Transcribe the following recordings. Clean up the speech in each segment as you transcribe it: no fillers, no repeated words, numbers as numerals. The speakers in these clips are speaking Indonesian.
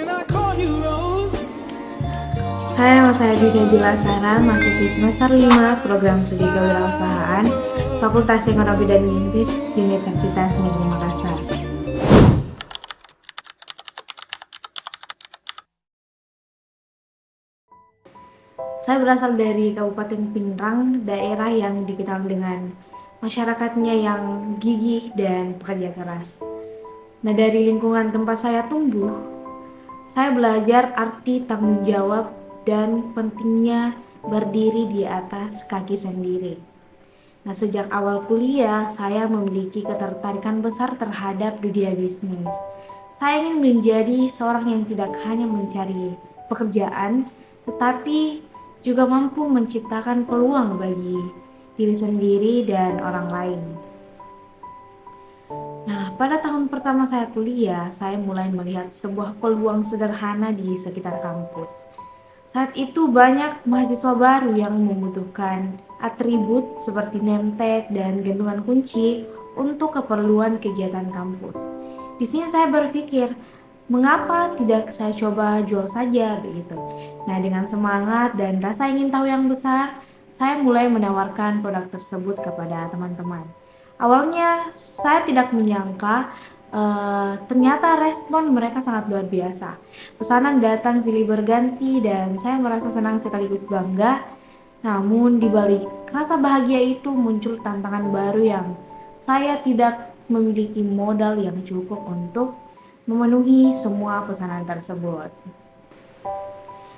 Hai, nama saya Dunia Bilasara, mahasiswi semester 5 Program Studi Kewirausahaan Fakultas Ekonomi dan Bisnis Universitas Negeri Makassar. Saya berasal dari Kabupaten Pinrang, daerah yang dikenal dengan masyarakatnya yang gigih dan pekerja keras. Nah, dari lingkungan tempat saya tumbuh, saya belajar arti tanggung jawab dan pentingnya berdiri di atas kaki sendiri. Nah, sejak awal kuliah, saya memiliki ketertarikan besar terhadap dunia bisnis. Saya ingin menjadi seorang yang tidak hanya mencari pekerjaan, tetapi juga mampu menciptakan peluang bagi diri sendiri dan orang lain. Nah, pada tahun pertama saya kuliah, saya mulai melihat sebuah peluang sederhana di sekitar kampus. Saat itu banyak mahasiswa baru yang membutuhkan atribut seperti name tag dan gantungan kunci untuk keperluan kegiatan kampus. Di sini saya berpikir, mengapa tidak saya coba jual saja begitu. Nah, dengan semangat dan rasa ingin tahu yang besar, saya mulai menawarkan produk tersebut kepada teman-teman. Awalnya saya tidak menyangka ternyata respon mereka sangat luar biasa. Pesanan datang silih berganti dan saya merasa senang sekaligus bangga. Namun di balik rasa bahagia itu muncul tantangan baru yang saya tidak memiliki modal yang cukup untuk memenuhi semua pesanan tersebut.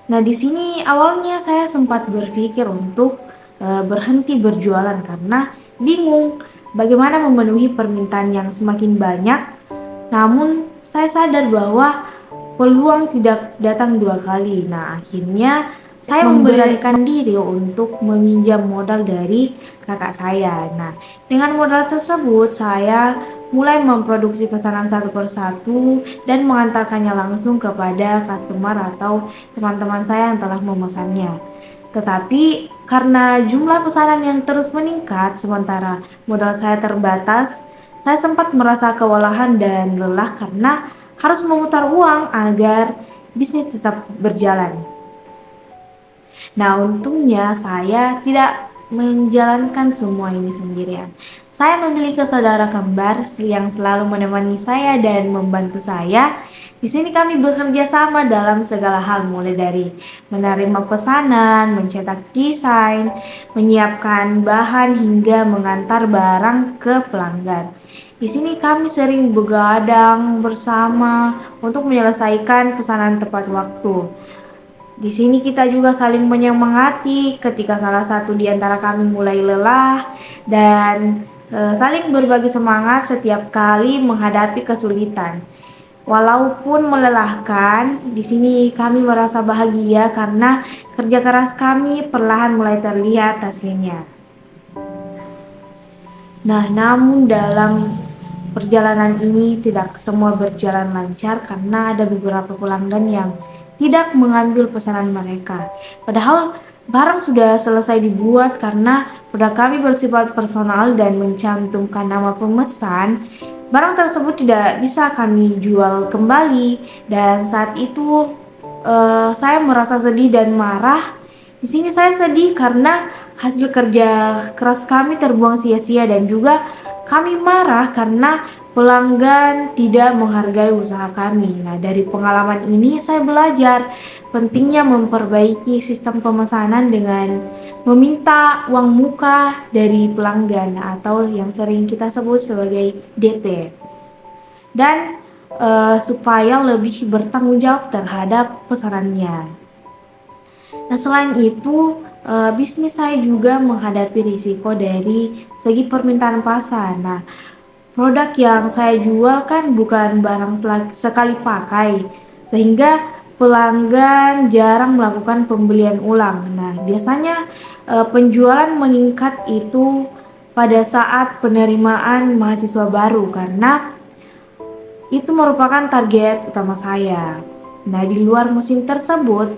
Nah, di sini awalnya saya sempat berpikir untuk berhenti berjualan karena bingung bagaimana memenuhi permintaan yang semakin banyak. Namun, saya sadar bahwa peluang tidak datang dua kali. Nah, akhirnya saya memberanikan diri untuk meminjam modal dari kakak saya. Nah, dengan modal tersebut saya mulai memproduksi pesanan satu persatu dan mengantarkannya langsung kepada customer atau teman-teman saya yang telah memesannya. Tetapi karena jumlah pesanan yang terus meningkat sementara modal saya terbatas, saya sempat merasa kewalahan dan lelah karena harus memutar uang agar bisnis tetap berjalan. Nah, untungnya saya tidak menjalankan semua ini sendirian. Saya memiliki saudara kembar yang selalu menemani saya dan membantu saya. Di sini kami bekerja sama dalam segala hal, mulai dari menerima pesanan, mencetak desain, menyiapkan bahan hingga mengantar barang ke pelanggan. Di sini kami sering begadang bersama untuk menyelesaikan pesanan tepat waktu. Di sini kita juga saling menyemangati ketika salah satu di antara kami mulai lelah dan saling berbagi semangat setiap kali menghadapi kesulitan. Walaupun melelahkan, di sini kami merasa bahagia karena kerja keras kami perlahan mulai terlihat hasilnya. Nah, namun dalam perjalanan ini tidak semua berjalan lancar karena ada beberapa pelanggan yang tidak mengambil pesanan mereka. Padahal barang sudah selesai dibuat karena produk kami bersifat personal dan mencantumkan nama pemesan. Barang tersebut tidak bisa kami jual kembali dan saat itu saya merasa sedih dan marah. Di sini saya sedih karena hasil kerja keras kami terbuang sia-sia dan juga kami marah karena pelanggan tidak menghargai usaha kami. Nah, dari pengalaman ini saya belajar pentingnya memperbaiki sistem pemesanan dengan meminta uang muka dari pelanggan atau yang sering kita sebut sebagai DP. Dan supaya lebih bertanggung jawab terhadap pesanannya. Nah, selain itu, bisnis saya juga menghadapi risiko dari segi permintaan pasar. Nah, produk yang saya jual kan bukan barang sekali pakai, sehingga pelanggan jarang melakukan pembelian ulang. Nah, biasanya penjualan meningkat itu pada saat penerimaan mahasiswa baru karena itu merupakan target utama saya. Nah, di luar musim tersebut,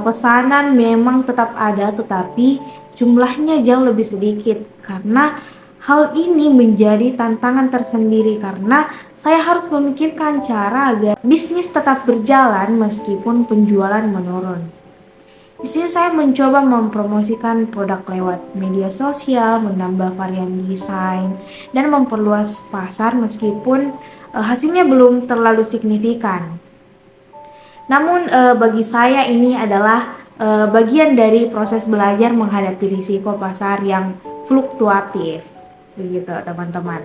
pesanan memang tetap ada, tetapi jumlahnya jauh lebih sedikit karena Hal ini menjadi tantangan tersendiri karena saya harus memikirkan cara agar bisnis tetap berjalan meskipun penjualan menurun. Di sini saya mencoba mempromosikan produk lewat media sosial, menambah varian desain, dan memperluas pasar meskipun hasilnya belum terlalu signifikan. Namun bagi saya ini adalah bagian dari proses belajar menghadapi risiko pasar yang fluktuatif. Begitu, teman-teman.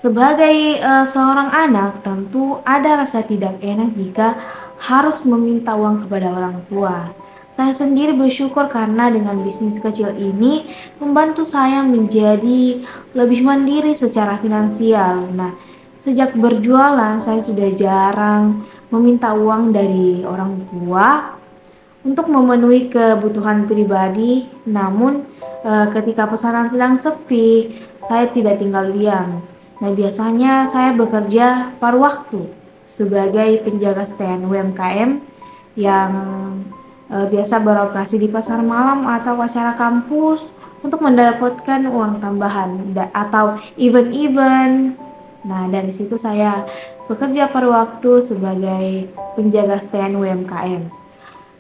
Sebagai seorang anak, tentu ada rasa tidak enak jika harus meminta uang kepada orang tua. Saya sendiri bersyukur karena dengan bisnis kecil ini membantu saya menjadi lebih mandiri secara finansial. Nah, sejak berjualan saya sudah jarang meminta uang dari orang tua untuk memenuhi kebutuhan pribadi. Namun ketika pesanan sedang sepi, saya tidak tinggal diam. Nah, biasanya saya bekerja paruh waktu sebagai penjaga stand UMKM yang biasa beroperasi di pasar malam atau acara kampus untuk mendapatkan uang tambahan atau event-event. Nah, dari situ saya bekerja paruh waktu sebagai penjaga stand UMKM.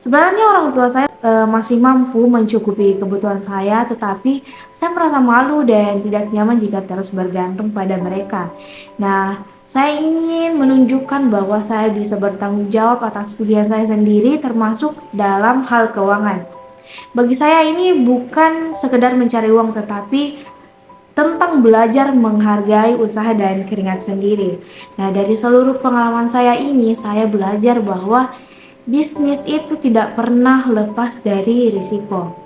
Sebenarnya orang tua saya masih mampu mencukupi kebutuhan saya, tetapi saya merasa malu dan tidak nyaman jika terus bergantung pada mereka. Nah, saya ingin menunjukkan bahwa saya bisa bertanggung jawab atas pilihan saya sendiri, termasuk dalam hal keuangan. Bagi saya ini bukan sekedar mencari uang, tetapi tentang belajar menghargai usaha dan keringat sendiri. Nah, dari seluruh pengalaman saya ini, saya belajar bahwa bisnis itu tidak pernah lepas dari risiko.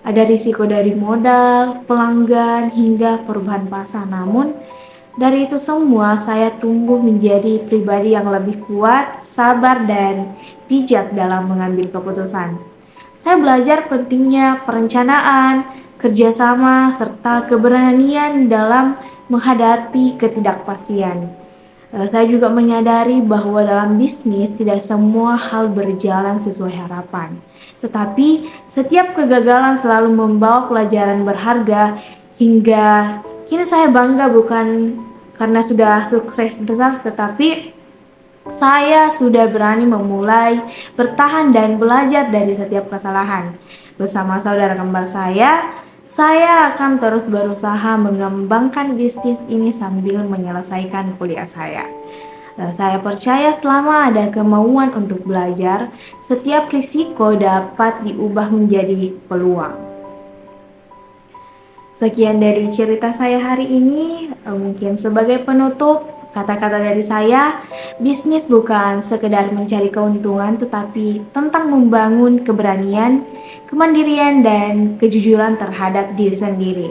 Ada risiko dari modal, pelanggan, hingga perubahan pasar. Namun, dari itu semua saya tumbuh menjadi pribadi yang lebih kuat, sabar, dan bijak dalam mengambil keputusan. Saya belajar pentingnya perencanaan, kerjasama, serta keberanian dalam menghadapi ketidakpastian. Saya juga menyadari bahwa dalam bisnis tidak semua hal berjalan sesuai harapan. Tetapi setiap kegagalan selalu membawa pelajaran berharga hingga kini saya bangga bukan karena sudah sukses besar, tetapi saya sudah berani memulai, bertahan dan belajar dari setiap kesalahan. Bersama saudara kembar saya akan terus berusaha mengembangkan bisnis ini sambil menyelesaikan kuliah saya. Saya percaya selama ada kemauan untuk belajar, setiap risiko dapat diubah menjadi peluang. Sekian dari cerita saya hari ini. Mungkin sebagai penutup, kata-kata dari saya, bisnis bukan sekedar mencari keuntungan, tetapi tentang membangun keberanian, kemandirian, dan kejujuran terhadap diri sendiri.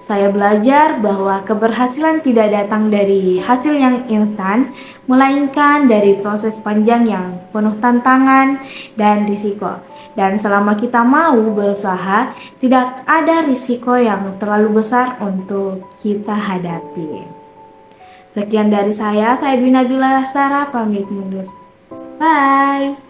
Saya belajar bahwa keberhasilan tidak datang dari hasil yang instan, melainkan dari proses panjang yang penuh tantangan dan risiko. Dan selama kita mau berusaha, tidak ada risiko yang terlalu besar untuk kita hadapi. Sekian dari saya Dwi Nabila Sarah, pamit mundur. Bye.